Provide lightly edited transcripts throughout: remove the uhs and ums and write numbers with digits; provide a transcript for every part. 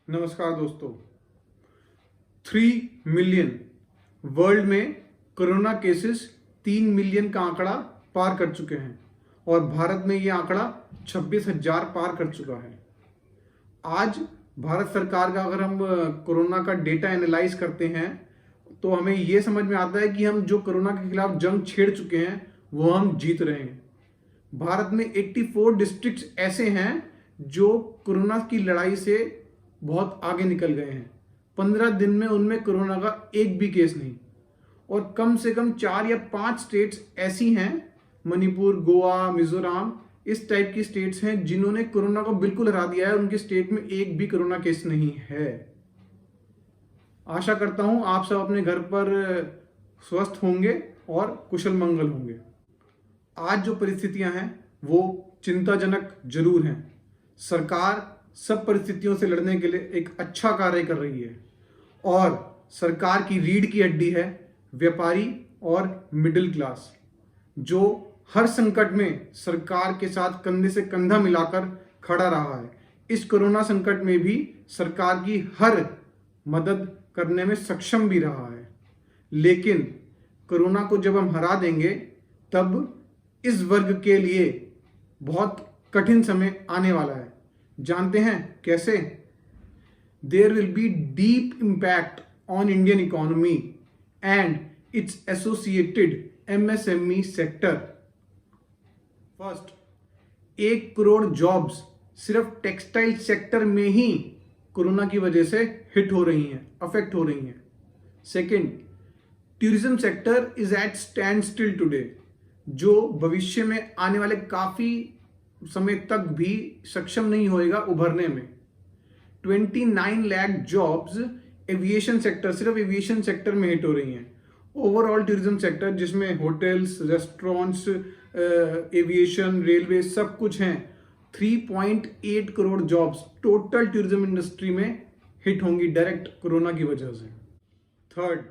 नमस्कार दोस्तों। 3 million world में कोरोना केसेस 3 मिलियन का आंकड़ा पार कर चुके हैं और भारत में ये आंकड़ा 26,000 पार कर चुका है। आज भारत सरकार का अगर हम कोरोना का डेटा एनालाइज करते हैं तो हमें ये समझ में आता है कि हम जो कोरोना के खिलाफ जंग छेड़ चुके हैं वो हम जीत रहे हैं। भारत में 84 डिस्ट्रिक्ट्स ऐसे हैं जो कोरोना की लड़ाई से बहुत आगे निकल गए हैं। 15 दिन में उनमें कोरोना का एक भी केस नहीं। और कम से कम 4 या 5 स्टेट्स ऐसी हैं, मणिपुर, गोवा, मिजोरम, इस टाइप की स्टेट्स हैं जिन्होंने कोरोना को बिल्कुल हरा दिया है। उनके स्टेट में एक भी कोरोना केस नहीं है। आशा करता हूं आप सब अपने घर पर स्वस्थ होंगे और कुशल मंगल होंगे। आज जो परिस्थितियां हैं वो चिंताजनक जरूर हैं। सरकार सब परिस्थितियों से लड़ने के लिए एक अच्छा कार्य कर रही है और सरकार की रीढ़ की हड्डी है व्यापारी और मिडिल क्लास, जो हर संकट में सरकार के साथ कंधे से कंधा मिलाकर खड़ा रहा है। इस कोरोना संकट में भी सरकार की हर मदद करने में सक्षम भी रहा है। लेकिन कोरोना को जब हम हरा देंगे तब इस वर्ग के लिए बहुत कठिन समय आने वाला है। जानते हैं कैसे? There will be deep impact on Indian economy and its associated MSME sector. First, 1 crore jobs सिर्फ टेक्सटाइल सेक्टर में ही कोरोना की वजह से हिट हो रही हैं, अफेक्ट हो रही हैं। Second, tourism sector is at stand still today, जो भविष्य में आने वाले काफी समय तक भी सक्षम नहीं होएगा उभरने में। 29 लाख जॉब्स एविएशन सेक्टर, सिर्फ एविएशन सेक्टर में हिट हो रही हैं। ओवरऑल टूरिज्म सेक्टर जिसमें होटल्स, रेस्टोरेंट्स, एविएशन, रेलवे सब कुछ हैं, 3.8 crore jobs total tourism industry में हिट होंगी डायरेक्ट कोरोना की वजह से। थर्ड,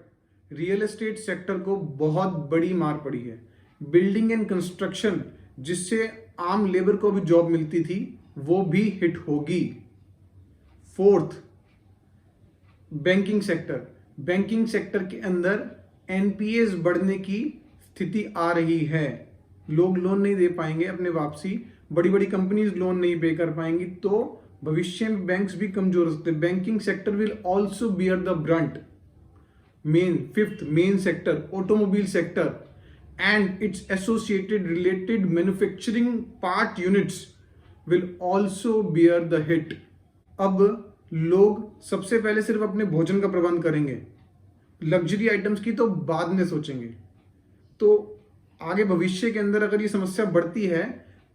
रियल एस्टेट सेक्टर को बहुत बड़ी मार पड़ी है। बिल्डिंग एंड कंस्ट्रक्शन, जिससे आम लेबर को भी जॉब मिलती थी, वो भी हिट होगी। Fourth, banking sector. Banking sector के अंदर एनपीएस बढ़ने की स्थिति आ रही है। लोग लोन नहीं दे पाएंगे अपने वापसी, बड़ी बड़ी कंपनीज लोन नहीं पे कर पाएंगी, तो भविष्य में बैंक्स भी कमजोर हो सकते हैं। Banking sector will also bear the Brunt. Fifth main sector, automobile sector and its associated related manufacturing part units will also bear the hit. अब लोग सबसे पहले सिर्फ अपने भोजन का प्रबंध करेंगे, लग्जरी आइटम्स की तो बाद में सोचेंगे। तो आगे भविष्य के अंदर अगर ये समस्या बढ़ती है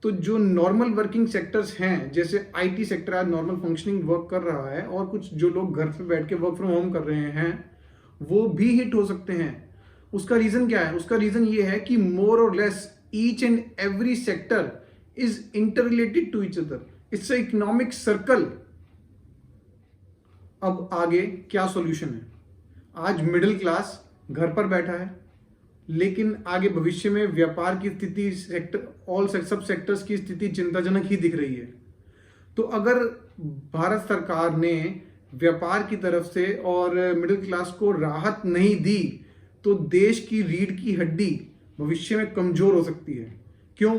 तो जो नॉर्मल वर्किंग सेक्टर्स हैं, जैसे आईटी सेक्टर आज नॉर्मल फंक्शनिंग वर्क कर रहा है और कुछ जो लोग घर पे बैठ के वर्क फ्रॉम होम कर रहे हैं, वो भी हिट हो सकते हैं। उसका रीजन क्या है? उसका रीजन ये है कि मोर और less each and every sector is interrelated to each other. It's a economic circle. अब आगे क्या सॉल्यूशन है? आज मिडिल क्लास घर पर बैठा है, लेकिन आगे भविष्य में व्यापार की स्थिति, सब सेक्टर्स की स्थिति चिंताजनक ही दिख रही है। तो अगर भारत सरकार ने व्यापार की तरफ से और मिडिल क्लास को राहत नहीं दी तो देश की रीढ़ की हड्डी भविष्य में कमजोर हो सकती है। क्यों?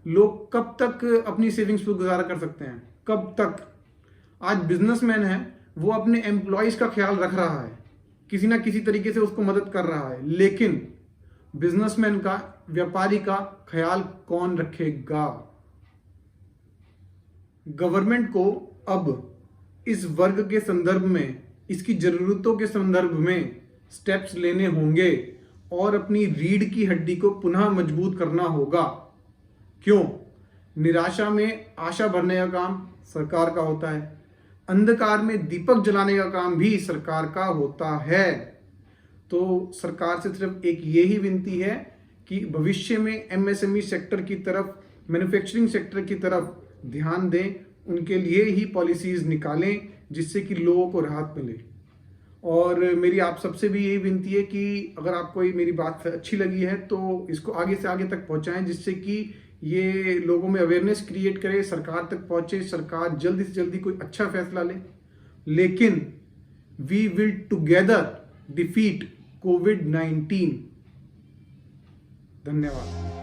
लोग कब तक अपनी सेविंग्स पर गुजारा कर सकते हैं? कब तक? आज बिजनेसमैन है, वो अपने एम्प्लॉयज का ख्याल रख रहा है, किसी ना किसी तरीके से उसको मदद कर रहा है, लेकिन बिजनेसमैन का, व्यापारी का ख्याल कौन रखेगा? गवर्नमेंट को अब इस वर्ग के संदर्भ में, इसकी जरूरतों के संदर्भ में स्टेप्स लेने होंगे और अपनी रीढ़ की हड्डी को पुनः मजबूत करना होगा। क्यों? निराशा में आशा भरने का काम सरकार का होता है, अंधकार में दीपक जलाने का काम भी सरकार का होता है। तो सरकार से सिर्फ एक यही विनती है कि भविष्य में एमएसएमई सेक्टर की तरफ, मैन्युफैक्चरिंग सेक्टर की तरफ ध्यान दें, उनके लिए ही पॉलिसीज निकालें जिससे कि लोगों को राहत मिले। और मेरी आप सबसे भी यही विनती है कि अगर आपको मेरी बात अच्छी लगी है तो इसको आगे से आगे तक पहुंचाएं, जिससे कि ये लोगों में अवेयरनेस क्रिएट करे, सरकार तक पहुंचे, सरकार जल्दी से जल्दी कोई अच्छा फैसला ले। लेकिन वी विल टुगेदर डिफीट कोविड-19। धन्यवाद।